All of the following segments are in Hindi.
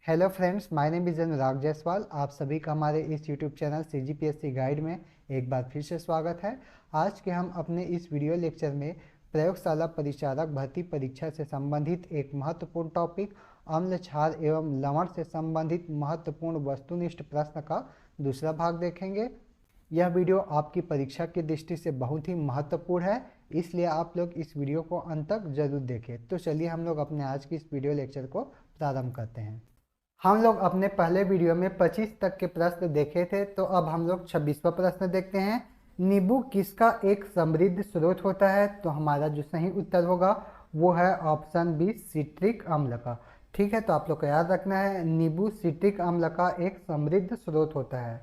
Hello friends, my name is Anurag Jaiswal. आप सभी का हमारे इस यूट्यूब चैनल सीजीपीएससी गाइड में एक बार फिर से स्वागत है। आज के हम अपने इस वीडियो लेक्चर में प्रयोगशाला परिचारक भर्ती परीक्षा से संबंधित एक महत्वपूर्ण टॉपिक अम्ल क्षार एवं लवण से संबंधित महत्वपूर्ण वस्तुनिष्ठ प्रश्न का दूसरा भाग देखेंगे। यह वीडियो आपकी परीक्षा की दृष्टि से बहुत ही महत्वपूर्ण है, इसलिए आप लोग इस वीडियो को अंत तक जरूर देखें। तो चलिए हम लोग अपने आज की इस वीडियो लेक्चर को प्रारंभ करते हैं। हम लोग अपने पहले वीडियो में 25 तक के प्रश्न देखे थे, तो अब हम लोग 26वां प्रश्न देखते हैं। नींबू किसका एक समृद्ध स्रोत होता है? तो हमारा जो सही उत्तर होगा वो है ऑप्शन बी, सिट्रिक अम्ल का। ठीक है, तो आप लोग को याद रखना है, नींबू सिट्रिक अम्ल का एक समृद्ध स्रोत होता है।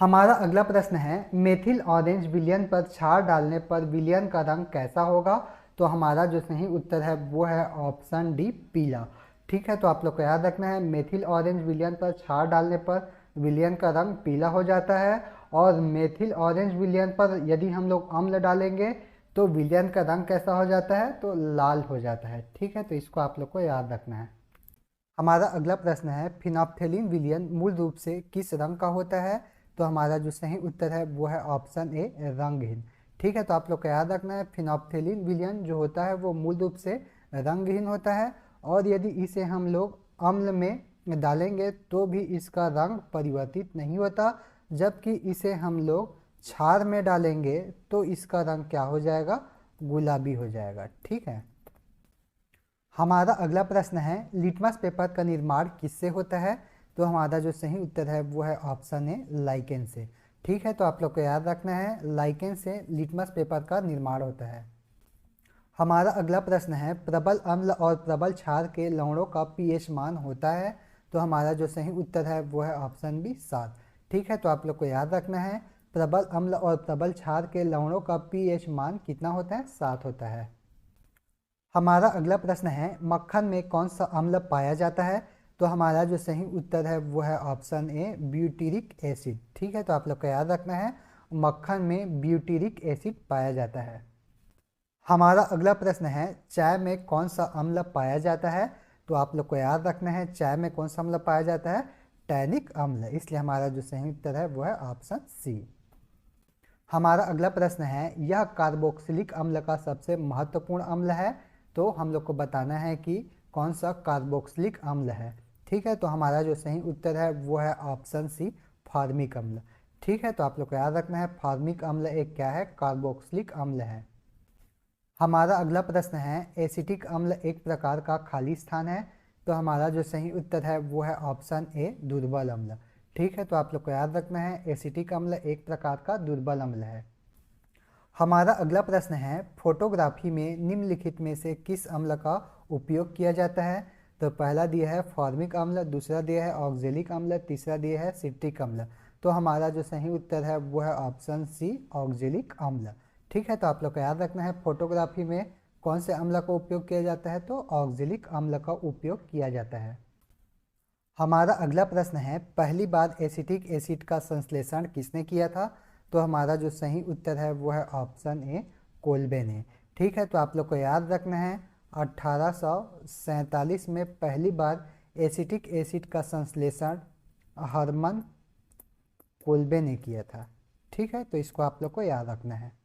हमारा अगला प्रश्न है, मेथिल ऑरेंज विलयन पर क्षार डालने पर विलयन का रंग कैसा होगा? तो हमारा जो सही उत्तर है वो है ऑप्शन डी, पीला। ठीक है, तो आप लोग को याद रखना है, मेथिल ऑरेंज विलयन पर क्षार डालने पर विलयन का रंग पीला हो जाता है, और मेथिल ऑरेंज विलयन पर यदि हम लोग अम्ल डालेंगे तो विलयन का रंग कैसा हो जाता है? तो लाल हो जाता है। ठीक है, तो इसको आप लोग को याद रखना है। हमारा अगला प्रश्न है, फिनोप्थेलिन विलयन मूल रूप से किस रंग का होता है? तो हमारा जो सही उत्तर है वो है ऑप्शन ए, रंगहीन। ठीक है, तो आप लोग को याद रखना है, फिनोप्थेलिन विलयन जो होता है वो मूल रूप से रंगहीन होता है, और यदि इसे हम लोग अम्ल में डालेंगे तो भी इसका रंग परिवर्तित नहीं होता, जबकि इसे हम लोग क्षार में डालेंगे तो इसका रंग क्या हो जाएगा? गुलाबी हो जाएगा। ठीक है, हमारा अगला प्रश्न है, लिटमस पेपर का निर्माण किससे होता है? तो हमारा जो सही उत्तर है वो है ऑप्शन ए, लाइकेन से। ठीक है, तो आप लोग को याद रखना है, लाइकेन से लिटमस पेपर का निर्माण होता है। हमारा अगला प्रश्न है, प्रबल अम्ल और प्रबल क्षार के लवणों का पीएच मान होता है? तो हमारा जो सही उत्तर है वो है ऑप्शन बी, 7। ठीक है, तो आप लोग को याद रखना है, प्रबल अम्ल और प्रबल क्षार के लवणों का पीएच मान कितना होता है? 7 होता है। हमारा अगला प्रश्न है, मक्खन में कौन सा अम्ल पाया जाता है? तो हमारा जो सही उत्तर है वो है ऑप्शन ए, ब्यूटीरिक एसिड। ठीक है, तो आप लोग को याद रखना है, मक्खन में ब्यूटीरिक एसिड पाया जाता है। हमारा अगला प्रश्न है, चाय में कौन सा अम्ल पाया जाता है? तो आप लोग को याद रखना है, चाय में कौन सा अम्ल पाया जाता है? टैनिक अम्ल। इसलिए हमारा जो सही उत्तर है वो है ऑप्शन सी। हमारा अगला प्रश्न है, यह कार्बोक्सिलिक अम्ल का सबसे महत्वपूर्ण अम्ल है? तो हम लोग को बताना है कि कौन सा कार्बोक्सिलिक अम्ल है। ठीक है, तो हमारा जो सही उत्तर है वो है ऑप्शन सी, फॉर्मिक अम्ल। ठीक है, तो आप लोग को याद रखना है, फॉर्मिक अम्ल एक क्या है? कार्बोक्सिलिक अम्ल है। हमारा अगला प्रश्न है, एसिटिक अम्ल एक प्रकार का खाली स्थान है? तो हमारा जो सही उत्तर है वो है ऑप्शन ए, दुर्बल अम्ल। ठीक है, तो आप लोग को याद रखना है, एसिटिक अम्ल एक प्रकार का दुर्बल अम्ल है। हमारा अगला प्रश्न है, फोटोग्राफी में निम्नलिखित में से किस अम्ल का उपयोग किया जाता है? तो पहला दिया है फॉर्मिक अम्ल, दूसरा दिया है ऑक्जेलिक अम्ल, तीसरा दिया है सिट्रिक अम्ल। तो हमारा जो सही उत्तर है वो है ऑप्शन सी, ऑक्जेलिक अम्ल। ठीक है, तो आप लोग को याद रखना है, फोटोग्राफी में कौन से अम्ल का उपयोग किया जाता है? तो ऑक्जेलिक अम्ल का उपयोग किया जाता है। हमारा अगला प्रश्न है, पहली बार एसिटिक एसिड का संश्लेषण किसने किया था? तो हमारा जो सही उत्तर है वो है ऑप्शन ए, कोल्बे ने। ठीक है, तो आप लोग को याद रखना है, 1847 में पहली बार एसिटिक एसिड का संश्लेषण हरमन कोल्बे ने किया था। ठीक है, तो इसको आप लोग को याद रखना है।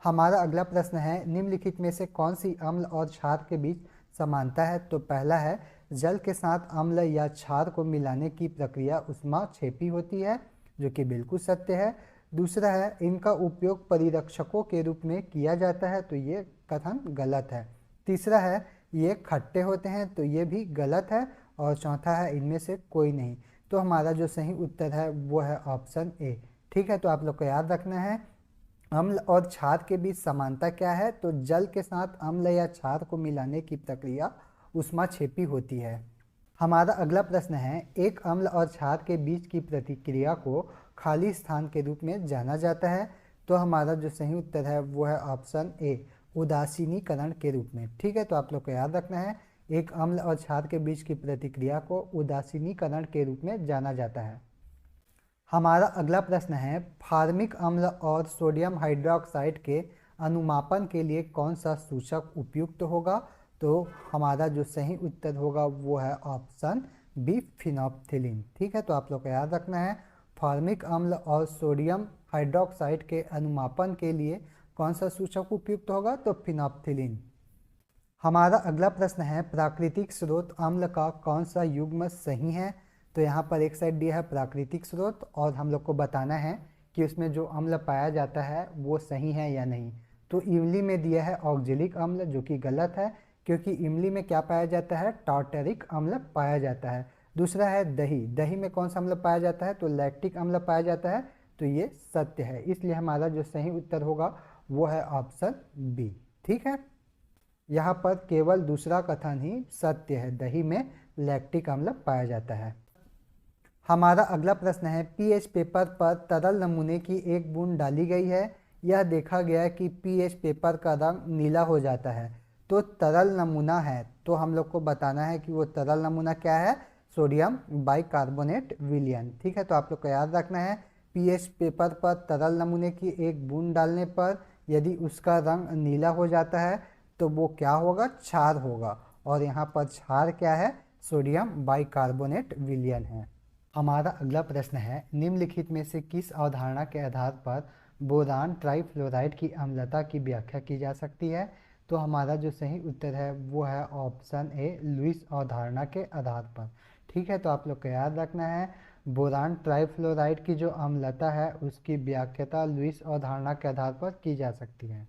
हमारा अगला प्रश्न है, निम्नलिखित में से कौन सी अम्ल और क्षार के बीच समानता है? तो पहला है, जल के साथ अम्ल या क्षार को मिलाने की प्रक्रिया ऊष्माक्षेपी होती है, जो कि बिल्कुल सत्य है। दूसरा है, इनका उपयोग परिरक्षकों के रूप में किया जाता है, तो ये कथन गलत है। तीसरा है, ये खट्टे होते हैं, तो ये भी गलत है। और चौथा है, इनमें से कोई नहीं। तो हमारा जो सही उत्तर है वो है ऑप्शन ए। ठीक है, तो आप लोग को याद रखना है, अम्ल और क्षार के बीच समानता क्या है? तो जल के साथ अम्ल या क्षार को मिलाने की प्रक्रिया ऊष्माक्षेपी होती है। हमारा अगला प्रश्न है, एक अम्ल और क्षार के बीच की प्रतिक्रिया को खाली स्थान के रूप में जाना जाता है? तो हमारा जो सही उत्तर है वो है ऑप्शन ए, उदासीनीकरण के रूप में। ठीक है, तो आप लोग को याद रखना है, एक अम्ल और क्षार के बीच की प्रतिक्रिया को उदासीनीकरण के रूप में जाना जाता है। हमारा अगला प्रश्न है, फार्मिक अम्ल और सोडियम हाइड्रोक्साइड के अनुमापन के लिए कौन सा सूचक उपयुक्त होगा? तो हमारा जो सही उत्तर होगा वो है ऑप्शन बी फिनोप्थिलीन। ठीक है, तो आप लोग को याद रखना है फॉर्मिक अम्ल और सोडियम हाइड्रोक्साइड के अनुमापन के लिए कौन सा सूचक उपयुक्त होगा, तो फिनोप्थिलीन। हमारा अगला प्रश्न है प्राकृतिक स्रोत अम्ल का कौन सा युग्म सही है। तो यहाँ पर एक साइड दिया है प्राकृतिक स्रोत और हम लोग को बताना है कि उसमें जो अम्ल पाया जाता है वो सही है या नहीं। तो इमली में दिया है ऑक्जेलिक अम्ल, जो कि गलत है, क्योंकि इमली में क्या पाया जाता है, टार्टरिक अम्ल पाया जाता है। दूसरा है दही, दही में कौन सा अम्ल पाया जाता है, तो लैक्टिक अम्ल पाया जाता है, तो ये सत्य है। इसलिए हमारा जो सही उत्तर होगा वो है ऑप्शन बी। ठीक है, यहाँ पर केवल दूसरा कथन ही सत्य है, दही में लैक्टिक अम्ल पाया जाता है। हमारा अगला प्रश्न है पीएच पेपर पर तरल नमूने की एक बूंद डाली गई है, यह देखा गया कि पीएच पेपर का रंग नीला हो जाता है। तो तरल नमूना है, तो हम लोग को बताना है कि वो तरल नमूना क्या है, सोडियम बाइकार्बोनेट विलयन। ठीक है, तो आप लोग को याद रखना है पीएच पेपर पर तरल नमूने की एक बूंद डालने पर यदि उसका रंग नीला हो जाता है तो वो क्या होगा, क्षार होगा। और यहाँ पर क्षार क्या है, सोडियम बाइकार्बोनेट विलयन है। हमारा अगला प्रश्न है निम्नलिखित में से किस अवधारणा के आधार पर बोरान ट्राइफ्लोराइड की अम्लता की व्याख्या की जा सकती है। तो हमारा जो सही उत्तर है वो है ऑप्शन ए, लुईस अवधारणा के आधार पर। ठीक है, तो आप लोग को याद रखना है बोरान ट्राइफ्लोराइड की जो अम्लता है उसकी व्याख्या लुईस अवधारणा के आधार पर की जा सकती है।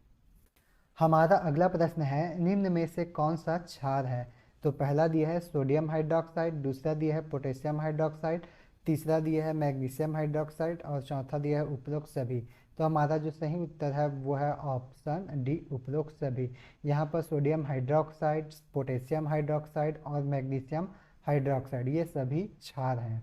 हमारा अगला प्रश्न है निम्न में से कौन सा क्षार है। तो पहला दिया है सोडियम हाइड्रोक्साइड, दूसरा दिया है पोटेशियम हाइड्रोक्साइड, तीसरा दिया है मैग्नीशियम हाइड्रोक्साइड और चौथा दिया है उपरोक्त सभी। तो हमारा जो सही उत्तर है वो है ऑप्शन डी, उपरोक्त सभी। यहाँ पर सोडियम हाइड्रोक्साइड, पोटेशियम हाइड्रोक्साइड और मैग्नीशियम हाइड्रोक्साइड ये सभी क्षार हैं।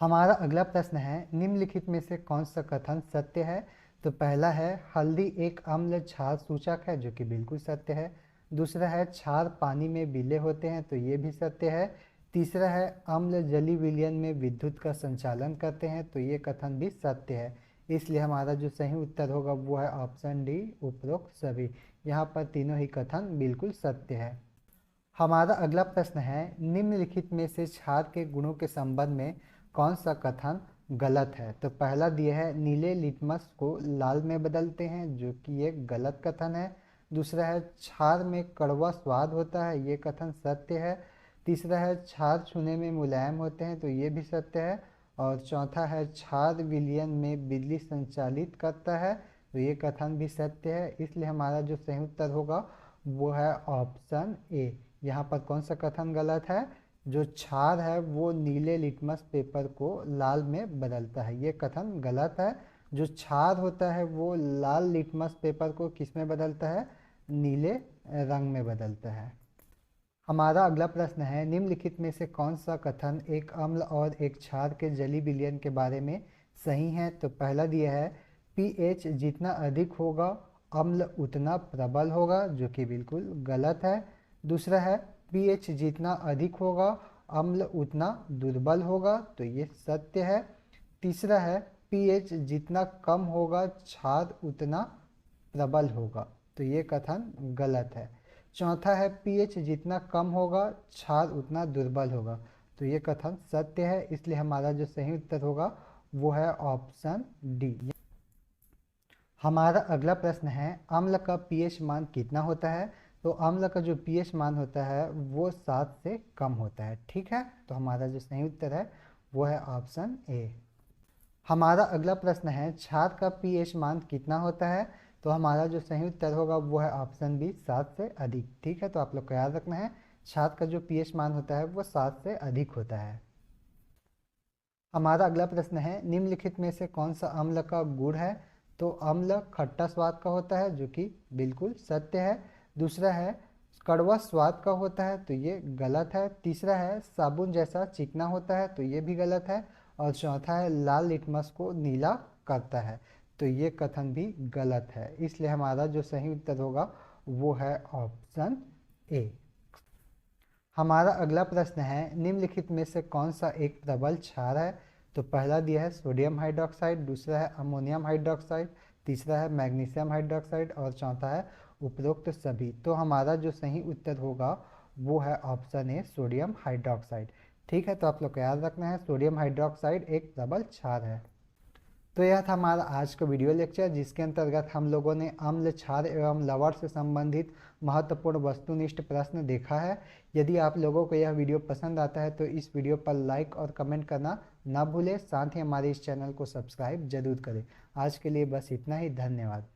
हमारा अगला प्रश्न है निम्नलिखित में से कौन सा कथन सत्य है। तो पहला है हल्दी एक अम्ल क्षार सूचक है, जो कि बिल्कुल सत्य है। दूसरा है क्षार पानी में विलय होते हैं, तो ये भी सत्य है। तीसरा है अम्ल जलीय विलयन में विद्युत का संचालन करते हैं, तो ये कथन भी सत्य है। इसलिए हमारा जो सही उत्तर होगा वो है ऑप्शन डी, उपरोक्त सभी। यहाँ पर तीनों ही कथन बिल्कुल सत्य है। हमारा अगला प्रश्न है निम्नलिखित में से क्षार के गुणों के संबंध में कौन सा कथन गलत है। तो पहला दिया है नीले लिटमस को लाल में बदलते हैं, जो कि एक गलत कथन है। दूसरा है क्षार में कड़वा स्वाद होता है, ये कथन सत्य है। तीसरा है क्षार छूने में मुलायम होते हैं, तो ये भी सत्य है। और चौथा है क्षार विलयन में बिजली संचालित करता है, तो ये कथन भी सत्य है। इसलिए हमारा जो सही उत्तर होगा वो है ऑप्शन ए। यहाँ पर कौन सा कथन गलत है, जो क्षार है वो नीले लिटमस पेपर को लाल में बदलता है, ये कथन गलत है। जो क्षार होता है वो लाल लिटमस पेपर को किस में बदलता है, नीले रंग में बदलता है। हमारा अगला प्रश्न है निम्नलिखित में से कौन सा कथन एक अम्ल और एक क्षार के जलीय विलयन के बारे में सही है। तो पहला दिया है पीएच जितना अधिक होगा अम्ल उतना प्रबल होगा, जो कि बिल्कुल गलत है। दूसरा है पीएच जितना अधिक होगा अम्ल उतना दुर्बल होगा, तो ये सत्य है। तीसरा है पीएच जितना कम होगा क्षार उतना प्रबल होगा, तो ये कथन गलत है। चौथा है पीएच जितना कम होगा क्षार उतना दुर्बल होगा, तो ये कथन सत्य है। इसलिए हमारा जो सही उत्तर होगा वो है ऑप्शन डी। हमारा अगला प्रश्न है अम्ल का पीएच मान कितना होता है। तो अम्ल का जो पीएच मान होता है वो 7 से कम होता है। ठीक है, तो हमारा जो सही उत्तर है वो है ऑप्शन ए। हमारा अगला प्रश्न है क्षार का पीएच मान कितना होता है। तो हमारा जो सही उत्तर होगा वो है ऑप्शन बी, 7 से अधिक। ठीक है, तो आप लोग को याद रखना है क्षार का जो पीएच मान होता है वो 7 से अधिक होता है। हमारा अगला प्रश्न है निम्नलिखित में से कौन सा अम्ल का गुण है। तो अम्ल खट्टा स्वाद का होता है, जो कि बिल्कुल सत्य है। दूसरा है कड़वा स्वाद का होता है, तो ये गलत है। तीसरा है साबुन जैसा चिकना होता है, तो ये भी गलत है। और चौथा है लाल लिटमस को नीला करता है, तो ये कथन भी गलत है। इसलिए हमारा जो सही उत्तर होगा वो है ऑप्शन ए। हमारा अगला प्रश्न है निम्नलिखित में से कौन सा एक प्रबल क्षार है। तो पहला दिया है सोडियम हाइड्रोक्साइड, दूसरा है अमोनियम हाइड्रोक्साइड, तीसरा है मैग्नीशियम हाइड्रोक्साइड और चौथा है उपरोक्त सभी। तो हमारा जो सही उत्तर होगा वो है ऑप्शन ए, सोडियम हाइड्रोक्साइड। ठीक है, तो आप लोग को याद रखना है सोडियम हाइड्रोक्साइड एक प्रबल क्षार है। तो यह था हमारा आज का वीडियो लेक्चर, जिसके अंतर्गत हम लोगों ने अम्ल, क्षार एवं लवण से संबंधित महत्वपूर्ण वस्तुनिष्ठ प्रश्न देखा है। यदि आप लोगों को यह वीडियो पसंद आता है तो इस वीडियो पर लाइक और कमेंट करना ना भूलें, साथ ही हमारे इस चैनल को सब्सक्राइब जरूर करें। आज के लिए बस इतना ही, धन्यवाद।